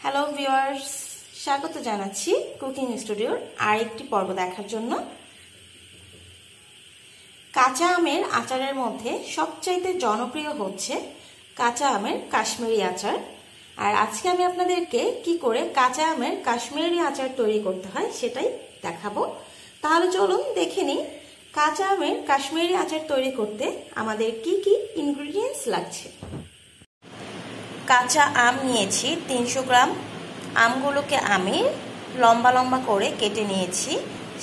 Hello viewers, স্বাগত জানাচ্ছি cooking স্টুডিওর আরেকটি পর্ব দেখার জন্য। কাঁচা আমের আচারের মধ্যে সবচাইতে জনপ্রিয় হচ্ছে কাঁচা আমের কাশ্মীরি আচার। আর আজকে আমি আপনাদেরকে কি করে কাঁচা আমের কাশ্মীরি আচার তৈরি করতে হয় সেটাই দেখাবো। তাহলে চলুন দেখে নিই কাঁচা আমের কাশ্মীরি আচার তৈরি করতে আমাদের কি কি ইনগ্রেডিয়েন্টস লাগছে। কাঁচা আম নিয়েছি 300 গ্রাম। আমগুলোকে আমি লম্বা লম্বা করে কেটে নিয়েছি।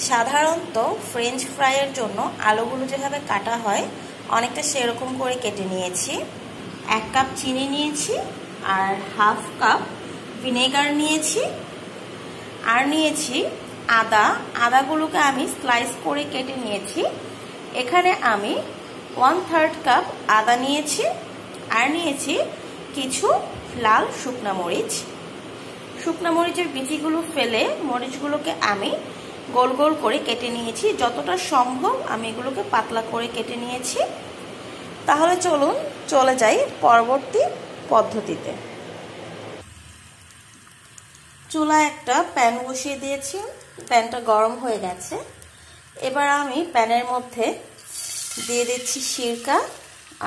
সাধারণত ফ্রেঞ্চ ফ্রাইয়ের জন্য আলুগুলো যেভাবে কাটা হয় অনেকটা সেরকম করে কেটে নিয়েছি। 1 কাপ চিনি নিয়েছি আর হাফ কাপ ভিনেগার নিয়েছি। আর নিয়েছি আদাগুলোকে আমি স্লাইস করে কেটে নিয়েছি। এখানে আমি 1/3 কাপ আদা নিয়েছি। আর নিয়েছি কিছু লাল শুকনা মরিচ। শুকনা মরিচের বিচিগুলো ফেলে মরিচগুলোকে আমি গোল গোল করে কেটে নিয়েছি। যতটা সম্ভব আমি এগুলোকে পাতলা করে কেটে নিয়েছি। তাহলে চলুন চলে যাই পরবর্তী পদ্ধতিতে। চুলায় একটা প্যান বসিয়ে দিয়েছি, প্যানটা গরম হয়ে গেছে। এবার আমি প্যানের মধ্যে দিয়ে দিচ্ছি সিরকা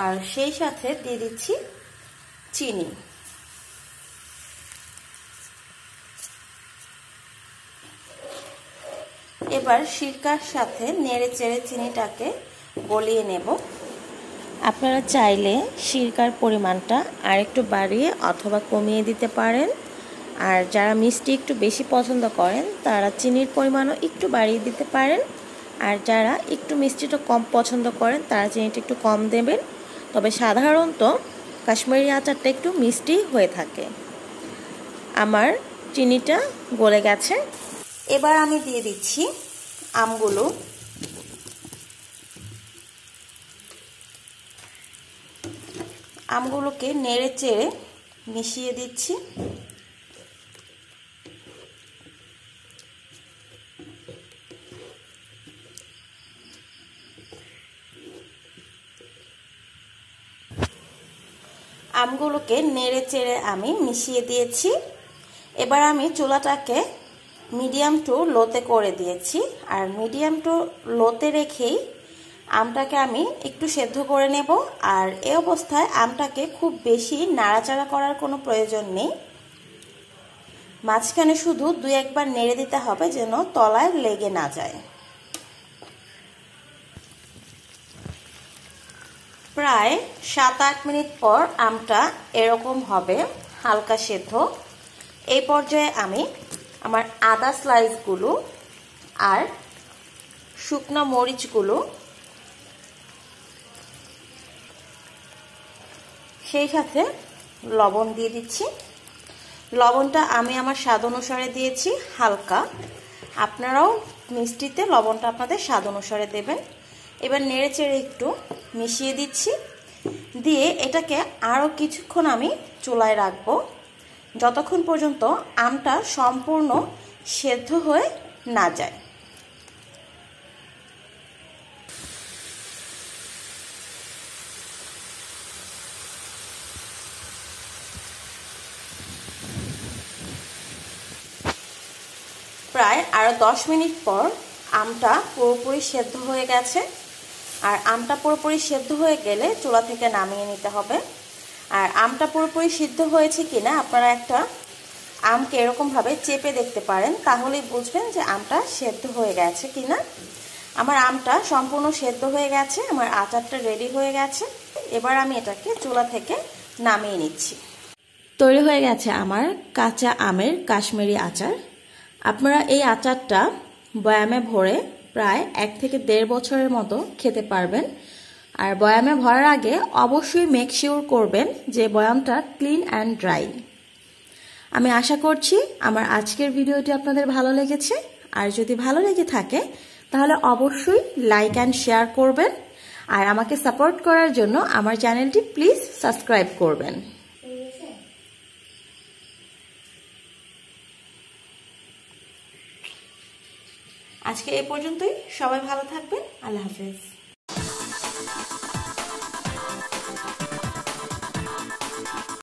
আর সেই সাথে দিয়ে দিচ্ছি চিনি। এবার সিরকার সাথে নেড়ে চেড়ে চিনিটাকে গলিয়ে নেব। আপনারা চাইলে সিরকার পরিমাণটা আরেকটু বাড়িয়ে অথবা কমিয়ে দিতে পারেন। আর যারা মিষ্টি একটু বেশি পছন্দ করেন তারা চিনির পরিমাণও একটু বাড়িয়ে দিতে পারেন। আর যারা একটু মিষ্টিটা কম পছন্দ করেন তারা চিনিটা একটু কম দেবেন। তবে সাধারণত কাশ্মীরি আচারটা একটু মিষ্টি হয়ে থাকে। আমার চিনিটা গলে গেছে। এবার আমি দিয়ে দিচ্ছি আমগুলো। আমগুলোকে নেড়ে চেড়ে মিশিয়ে দিচ্ছি। আমগুলোকে নেড়ে চেড়ে আমি মিশিয়ে দিয়েছি। এবার আমি চুলাটাকে মিডিয়াম টু লোতে করে দিয়েছি। আর মিডিয়াম টু লোতে রেখেই আমটাকে আমি একটু সেদ্ধ করে নেব। আর এই অবস্থায় আমটাকে খুব বেশি নাড়াচাড়া করার কোনো প্রয়োজন নেই। মাঝখানে শুধু 2-1 বার নেড়ে দিতে হবে যেন তলায় লেগে না যায়। প্রায় 7-8 মিনিট পর আমটা এরকম হবে, হালকা সেদ্ধ। এই পর্যায়ে আমি আমার আদা স্লাইসগুলো আর শুকনো মরিচগুলো সেই সাথে লবণ দিয়ে দিচ্ছি। লবণটা আমি আমার স্বাদ অনুসারে দিয়েছি, হালকা। আপনারাও মিষ্টিতে লবণটা আপনাদের স্বাদ অনুসারে দেবেন। এবার নেড়ে চেড়ে একটু মিশিয়ে দিচ্ছি। দিয়ে এটাকে আরও কিছুক্ষণ আমি চুলায় রাখবো, যতক্ষণ পর্যন্ত আমটা সম্পূর্ণ সেদ্ধ হয়ে না যায়। প্রায় আরও 10 মিনিট পর আমটা পুরোপুরি সেদ্ধ হয়ে গেছে। আর আমটা পুরোপুরি সেদ্ধ হয়ে গেলে চুলা থেকে নামিয়ে নিতে হবে। আর আমটা পুরোপুরি সিদ্ধ হয়েছে কিনা আপনারা একটা আমকে এরকমভাবে চেপে দেখতে পারেন, তাহলেই বুঝবেন যে আমটা সেদ্ধ হয়ে গেছে কিনা। আমার আমটা সম্পূর্ণ সেদ্ধ হয়ে গেছে, আমার আচারটা রেডি হয়ে গেছে। এবার আমি এটাকে চুলা থেকে নামিয়ে নিচ্ছি। তৈরি হয়ে গেছে আমার কাঁচা আমের কাশ্মীরি আচার। আপনারা এই আচারটা বয়ামে ভরে প্রায় 1 থেকে 1.5 বছরের মতো খেতে পারবেন। আর বয়ামে ভরার আগে অবশ্যই মেক শিওর করবেন যে বয়ামটা ক্লিন অ্যান্ড ড্রাই। আমি আশা করছি আমার আজকের ভিডিওটি আপনাদের ভালো লেগেছে। আর যদি ভালো লেগে থাকে তাহলে অবশ্যই লাইক অ্যান্ড শেয়ার করবেন। আর আমাকে সাপোর্ট করার জন্য আমার চ্যানেলটি প্লিজ সাবস্ক্রাইব করবেন। আজকে এই পর্যন্তই। সবাই ভালো থাকবেন। আল্লাহ হাফেজ।